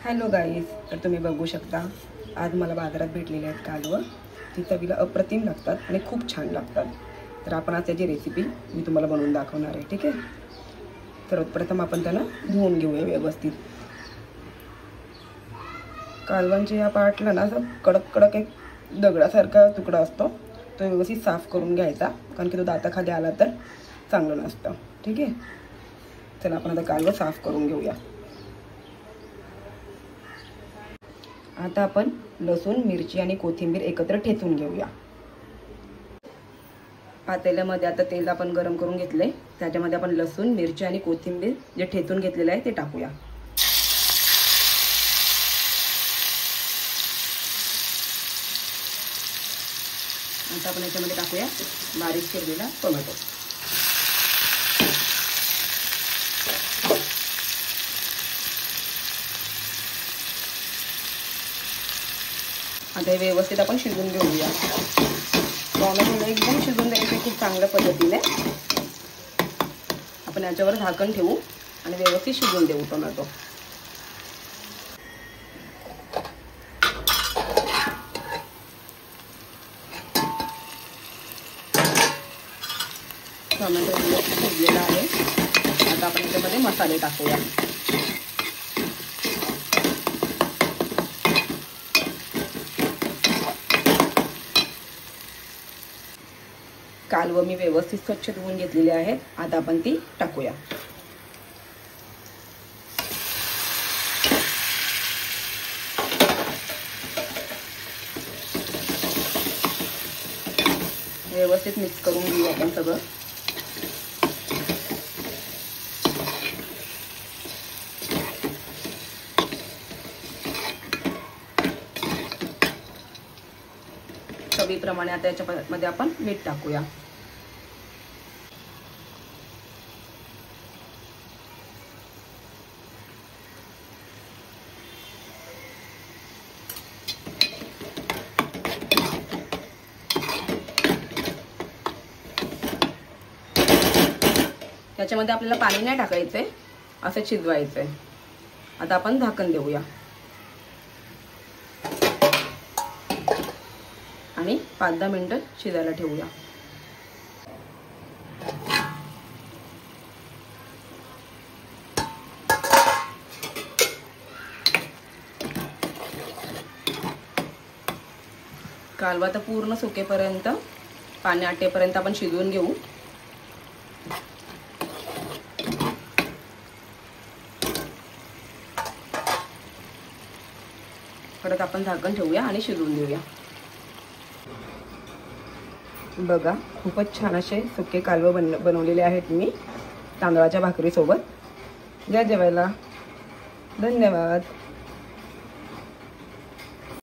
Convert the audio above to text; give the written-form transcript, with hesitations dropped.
Hello guys, तर तुम्ही बघू शकता आज मला बाजारात भेटलेले आहेत कालवं. ती चवीला अप्रतिम लागतात आणि खूप छान लागतात. तर आपण आज त्याची रेसिपी मी तुम्हाला बनवून दाखवणार आहे. ठीक आहे, सर्वप्रथम आपण त्याला धुवून घेऊया व्यवस्थित. कालवांच्या या पार्टला ना असं कडक कडक एक दगडासारखा तुकडा असतो, तो व्यवस्थित साफ करून घ्यायचा, कारण की तो दाताखाली आला तर चांगलं नसतं. ठीक आहे, चला आपण आता कालवं साफ करून घेऊया. आता आपण लसूण, मिरची आणि कोथिंबीर एकत्र ठेचून घेऊया. पातेल्यामध्ये आता तेल आपण गरम करून घेतले, त्याच्यामध्ये आपण लसूण, मिरची आणि कोथिंबीर जे ठेचून घेतलेले आहे ते टाकूया. आता आपण याच्यामध्ये टाकूया बारीक चिरलेला टोमॅटो. आता हे व्यवस्थित आपण शिजवून घेऊया. टोमॅटो एकदम शिजवून द्यायचे खूप चांगल्या पद्धतीने. आपण याच्यावर झाकण ठेवू आणि व्यवस्थित शिजवून देऊ टोमॅटो. टोमॅटो शिजलेला आहे. आता आपण याच्यामध्ये मसाले टाकूया. कालवं मी व्यवस्थित स्वच्छ धुवून घेतलेली आहेत. आता आपण ती टाकूया. व्यवस्थित मिक्स करून घेऊ आपण सगळं. चवीप्रमाणे आता याच्यामध्ये आपण मीठ टाकूया. त्याच्यामध्ये आपल्याला पाणी नाही टाकायचंय, असं शिजवायचंय. आता आपण झाकण देऊया आणि 5-10 मिनिटं शिजायला ठेवूया. कालवा तर पूर्ण सुकेपर्यंत, पाणी आटेपर्यंत आपण शिजवून घेऊ. परत आपण झाकण ठेवूया आणि शिजवून देऊया. बघा, खूपच छान असे सुके कालवं बनवलेले आहेत मी तांदळाच्या भाकरीसोबत. या जेवायला. धन्यवाद.